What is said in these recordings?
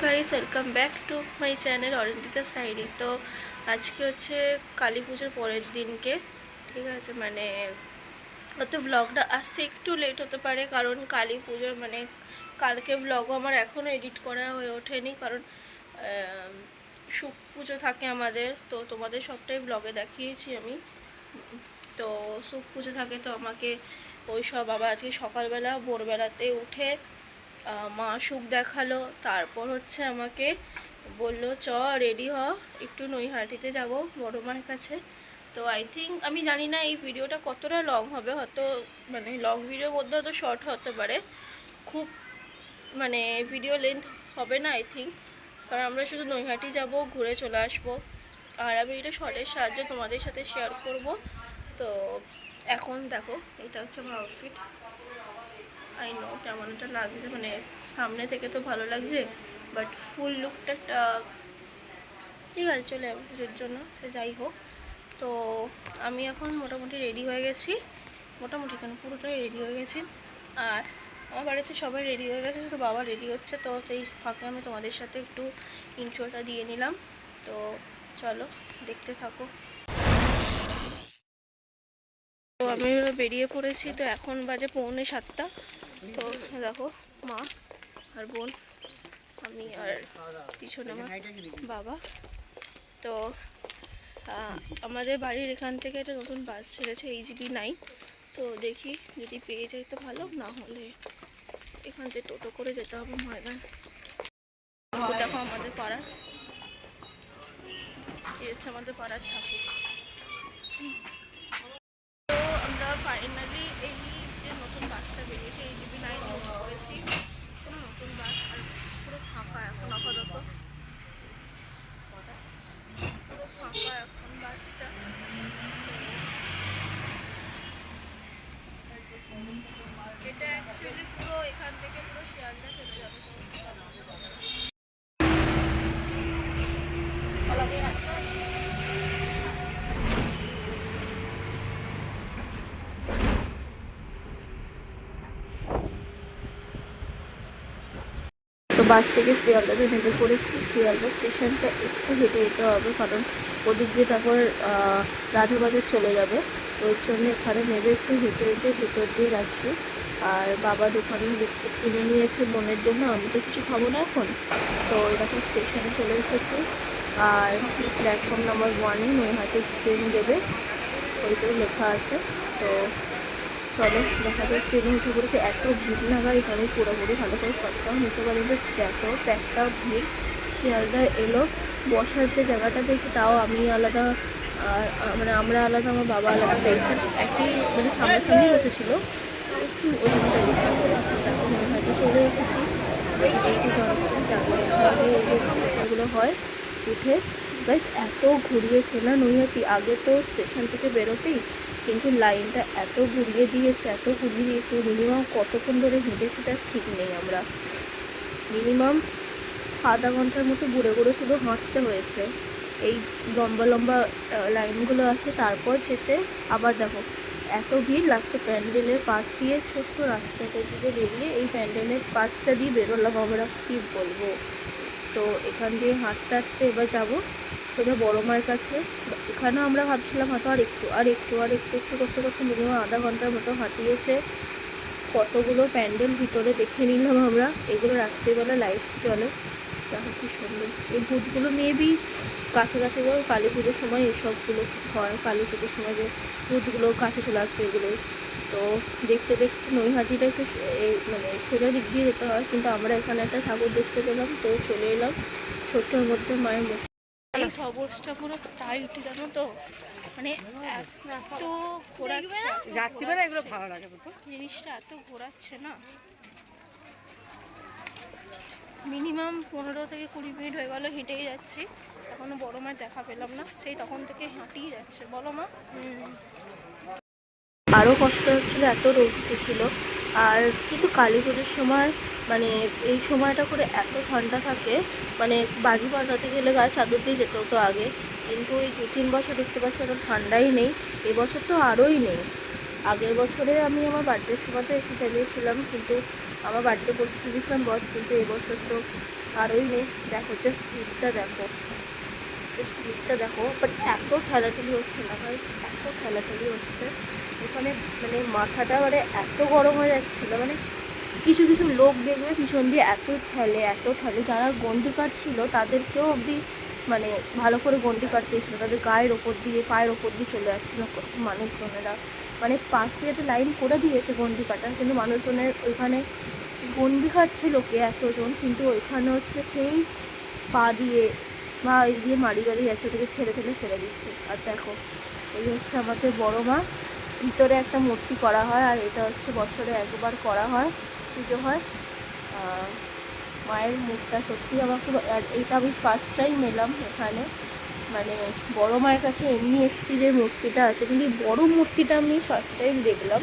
Guys, welcome back to my channel Arindita Sairi. তো আজকে হচ্ছে কালী পুজোর পরের দিনকে, ঠিক আছে। মানে হয়তো ভ্লগটা আসতে একটু লেট হতে পারে, কারণ কালী পুজোর মানে কালকে ভ্লগও আমার এখনও এডিট করা হয়ে ওঠেনি, কারণ শুক পুজো থাকে আমাদের। তো তোমাদের সবটাই ভ্লগে দেখিয়েছি আমি। তো শুক পুজো থাকে, তো আমাকে ওই সব আবার আজকে সকালবেলা ভোরবেলাতে উঠে মা শুক দেখালো। তারপর হচ্ছে আমাকে বলল চ রেডি হ, একটু নৈহাটিতে যাব বড় মার কাছে। তো আই থিঙ্ক, আমি জানি না এই ভিডিওটা কতটা লং হবে, হয়তো মানে লং ভিডিওর মধ্যে হয়তো শর্ট হতে পারে, খুব মানে ভিডিও লেন্থ হবে না আই থিঙ্ক, কারণ আমরা শুধু নৈহাটি যাব, ঘুরে চলে আসবো। আর আমি এটা শর্টের সাহায্যে তোমাদের সাথে শেয়ার করব। তো এখন দেখো, এটা হচ্ছে আমার আউটফিট। আই নো কেমন এটা লাগছে, মানে সামনে থেকে তো ভালো লাগছে, বাট ফুল লুকটা ঠিক আছে চলে যাবে পুজোর জন্য, সে যাই হোক। তো আমি এখন মোটামুটি রেডি হয়ে গেছি, মোটামুটি কেন পুরোটাই রেডি হয়ে গেছি। আর আমার বাড়িতে সবাই রেডি হয়ে গেছে, শুধু বাবা রেডি হচ্ছে। তো সেই ফাঁকে আমি তোমাদের সাথে একটু ইন্ট্রোটা দিয়ে নিলাম। তো চলো দেখতে থাকো। তো আমি বেরিয়ে পড়েছি, তো এখন বাজে 6:45। তো দেখো, মা আর বোন, আমি আর পিছনে আমার বাবা। তো আমাদের বাড়ির এখান থেকে একটা নতুন বাস ছেড়েছে, AGB9। তো দেখি যদি পেয়ে যাই তো ভালো, না হলে এখান থেকে টোটো করে যেতে হবে ময়দান। দেখো আমাদের পাড়ার, এই হচ্ছে আমাদের পাড়ার ঠাকুর। তো আমরা ফাইনালি এই যে নতুন বাসটা বেরিয়েছে, AGB9 করেছি, কোনো নতুন বাস। আর পুরো ফাঁকা এখন আপাতত, পুরো ফাঁকা এখন বাসটা। এটা অ্যাকচুয়ালি পুরো এখান থেকে পুরো শিয়ালদা চলে যাবে। তো বাস থেকে শিয়ালদাতে নেমে পড়েছি। শিয়ালদা স্টেশনটা একটু হেঁটে যেতে হবে, কারণ ওদিক দিয়ে তারপর রাজাবাজার চলে যাবে। তো ওর জন্য এখানে নেমে একটু হেঁটে হেঁটে ভেতর দিয়ে যাচ্ছি। আর বাবা দোকানে বিস্কুট কিনে নিয়েছে বোনের জন্য, আমি তো কিছু খাবো না এখন। তো এরকম স্টেশনে চলে এসেছি। আর প্ল্যাটফর্ম নাম্বার 1-এ নৈহাটি ট্রেন দেবে, ওই জন্য লেখা আছে। তো চলো দেখা যায়, ট্রেনে উঠে পড়েছে। এত ভিড় না গাইস, আমি পুরোপুরি ভালো করে সবটাও নিতে পারি, বেশ দেখো প্যাকটাও ভিড়। শিয়ালদা এলো, বসার যে জায়গাটা পেয়েছি তাও আমি আলাদা, মানে আমরা আলাদা, আমার বাবা আলাদা পেয়েছেন। একই মানে সামনাসামনি বসেছিল, একটু ওই জন্যটা দেখতে হবে। এখন নৈহাটি চলে এসেছি, এইটি জংশন, তারপরে এখানে এই যে স্টেশনগুলো হয় উঠে। গাইস এত ঘুরিয়েছে না নৈহাটি, আগে তো স্টেশন থেকে বেরোতেই কিন্তু লাইনটা এত ঘুরিয়ে দিয়েছে, এত ঘুরিয়ে দিয়েছে। মিনিমাম কতক্ষণ ধরে হেঁটেছি তার ঠিক নেই। আমরা মিনিমাম আধা ঘন্টার মতো ঘুরে ঘুরে শুধু হাঁটতে হয়েছে। এই লম্বা লম্বা লাইনগুলো আছে, তারপর যেতে আবার দেখো এত ভিড়। লাস্টে প্যান্ডেলের পাশ দিয়ে ছোট্ট রাস্তাটা দিকে বেরিয়ে এই প্যান্ডেলের পাশটা দিয়ে বেরোলাম আমরা, কী বলবো। তো এখান দিয়ে হাঁটতে হাঁটতে এবার যাবো সোজা বড় মায়ের কাছে। এখানেও আমরা ভাবছিলাম হয়তো আর একটু করতে করতে মিনিমাম আধা ঘন্টার মতো হাঁটিয়েছে। কতগুলো প্যান্ডেল ভিতরে দেখে নিলাম আমরা, এগুলো রাত্রিবেলা লাইট জ্বলে, দেখো কি সুন্দর। এই ভূতগুলো মেবি কাছাকাছি যাও, কালী পুজোর সময় এসবগুলো হয়, কালী পুজোর সময় যে ভূতগুলো কাছে চলে আসবে এগুলোই। তো দেখতে দেখতে নৈহাটিটা একটু মানে সোজা দিক দিয়ে যেতে হয়, কিন্তু আমরা এখানে একটা ঠাকুর দেখতে পেলাম, তো চলে এলাম। ছোট্টর মধ্যে মায়ের মুখ, এই সবুজটা পুরো টাইট, জানো তো, মানে এত ঘোরাচ্ছে, রাত্রিবেলা এগুলো ভালো লাগে, জিনিসটা এত ঘোরাচ্ছে না। মিনিমাম 15 থেকে 20 মিনিট হয়ে গেল হেঁটেই যাচ্ছি, এখনো বড় মায়ের দেখা পেলাম না। সেই তখন থেকে হাঁটিয়ে যাচ্ছে, বলো মা। আরও কষ্ট হচ্ছিলো, এত রোদ উঠেছিল। আর কিন্তু কালী পুজোর সময় মানে এই সময়টা করে এত ঠান্ডা থাকে, মানে বাজি ফাটাতে গেলে গায়ে চাদর দিয়ে যেতে হতো আগে, কিন্তু এই 2-3 বছর দেখতে পাচ্ছি এত ঠান্ডাই নেই। এবছর তো আরোই নেই, আগের বছরে আমি আমার বার্থডের সময় তো এসি চালিয়েছিলাম, কিন্তু আমার বার্থডে 25শে ডিসেম্বর, কিন্তু এবছর তো আরোই নেই। দেখো জাস্ট ভিড়টা দেখো, জাস্ট ভিড়টা দেখো। বাট এত ঠেলাঠেলি হচ্ছে না ভাই, এত ঠেলাঠেলি হচ্ছে ওখানে, মানে মাথাটা মানে এত গরম হয়ে যাচ্ছিলো। মানে কিছু কিছু লোক দেখবে পিছন দিয়ে এত ঠেলে এত ঠেলে, যারা গন্ডি কাটছিল তাদেরকেও অবধি মানে ভালো করে গন্ডি কাটতে এসেছিলো, তাদের গায়ের ওপর দিয়ে পায়ের ওপর দিয়ে চলে যাচ্ছিলো মানুষজনেরা। মানে পাশ দিয়ে একটা লাইন করে দিয়েছে গন্ডি কাটার, কিন্তু মানুষজনের ওইখানে গন্ডি কাটছে লোকে এতজন, কিন্তু ওইখানে হচ্ছে সেই পা দিয়ে বা এই দিয়ে মারি গাড়ি যাচ্ছে, ওদেরকে ঠেলে ঠেলে ফেলে দিচ্ছে। আর দেখো এই হচ্ছে আমাদের বড় মা, ভিতরে একটা মূর্তি করা হয়, আর এটা হচ্ছে বছরে একবার করা হয়, পুজো হয়। মায়ের মুখটা সত্যি আমার খুব, আর এইটা আমি ফার্স্ট টাইম এলাম এখানে, মানে বড় মায়ের কাছে এমনি এসছি যে মূর্তিটা আছে, কিন্তু এই বড় মূর্তিটা আমি ফার্স্ট টাইম দেখলাম।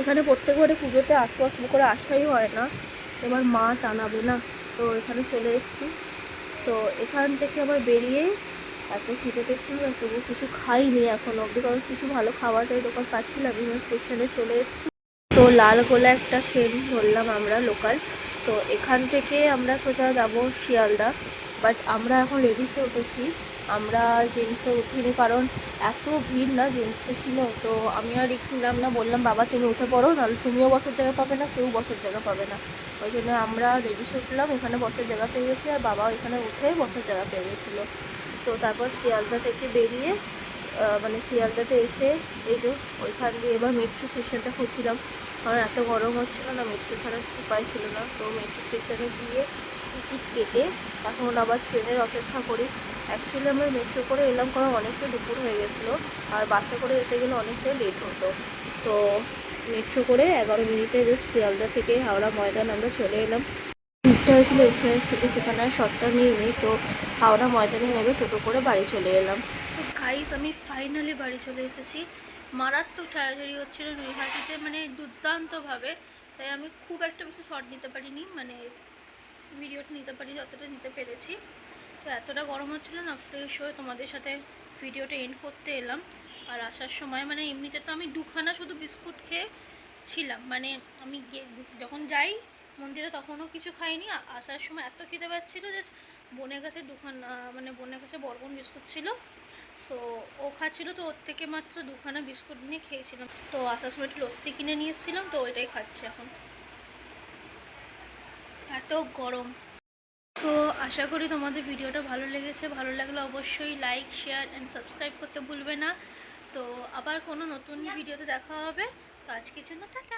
এখানে প্রত্যেকবারে পুজোতে আসবো আসবো করে আসাই হয় না, এবার মা টানাবে না, তো এখানে চলে এসেছি। তো এখান থেকে আবার বেরিয়ে এত খেতে পেয়েছিলাম, তবু কিছু খাইনি এখনো অবধি, কারণ কিছু ভালো খাবারের দোকান পাচ্ছিলাম। বিভিন্ন স্টেশনে চলে এসেছি, তো লালগোলা একটা ট্রেন ধরলাম আমরা লোকাল। তো এখান থেকে আমরা সোজা যাবো শিয়ালদা, বাট আমরা এখন লেডিসে উঠেছি, আমরা জেন্টসে উঠিনি, কারণ এত ভিড় না, জেন্টসে ছিল। তো আমি আর রিস্ক নিলাম না, বললাম বাবা তুমি উঠে পড়ো, নাহলে তুমিও বসার জায়গা পাবে না, কেউ বসার জায়গা পাবে না। ওই জন্য আমরা লেডিসে উঠলাম, এখানে বসার জায়গা পেয়ে গেছি, আর বাবাও এখানে উঠে বসার জায়গা পেয়ে গেছিলো। তো তারপর শিয়ালদা থেকে বেরিয়ে মানে শিয়ালদাতে এসে এই যে ওইখান দিয়ে এবার মেট্রো স্টেশনটা খুঁজছিলাম, কারণ এত গরম হচ্ছিলো না, মেট্রো ছাড়া উপায় ছিল না। তো মেট্রো স্টেশনে গিয়ে টিকিট কেটে এখন আবার ট্রেনের অপেক্ষা করি। অ্যাকচুয়ালি আমরা মেট্রো করে এলাম, কারণ অনেকটা দুপুর হয়ে গেছিলো, আর বাসে করে যেতে গেলে অনেকটাই লেট হতো। তো মেট্রো করে 11 মিনিটে যে শিয়ালদা থেকে হাওড়া ময়দান আমরা চলে এলাম। ভিড়টা হয়েছিলো এক্সপ্রেস থেকে, সেখানে আর শর্টটা নিয়ে তো হাওড়া ময়দানে নেমে টোটো করে বাড়ি চলে এলাম। তো গাইস আমি ফাইনালি বাড়ি চলে এসেছি। মারাত্মক ঠেলাঠেলি হচ্ছিলো নৈহাটিতে, মানে দুর্দান্তভাবে, তাই আমি খুব একটা বেশি শর্ট নিতে পারিনি, মানে ভিডিওটা নিতে পারি যতটা নিতে পেরেছি। তো এতটা গরম হচ্ছিলো না, ফ্রেশ হয়ে তোমাদের সাথে ভিডিওটা এন্ড করতে এলাম। আর আসার সময় মানে এমনিতে তো আমি দুখানা শুধু বিস্কুট খেয়ে ছিলাম, মানে আমি যখন যাই মন্দিরে তখনও কিছু খাইনি, আসার সময় এত খেতে পাচ্ছিলো যে বোনের কাছে দুখানা, মানে বোনের কাছে বরবন বিস্কুট ছিল, সো ও খাচ্ছিলো, তো ওর থেকে মাত্র দুখানা বিস্কুট নিয়ে খেয়েছিলাম। তো আসার সময় একটু লস্যি কিনে নিয়ে এসেছিলাম, তো ওইটাই খাচ্ছি এখন, এত গরম। সো আশা করি তোমাদের ভিডিওটা ভালো লেগেছে, ভালো লাগলে অবশ্যই লাইক শেয়ার অ্যান্ড সাবস্ক্রাইব করতে ভুলবে না। তো আবার কোনো নতুন ভিডিওতে দেখা হবে, তো আজকের জন্য টাটা।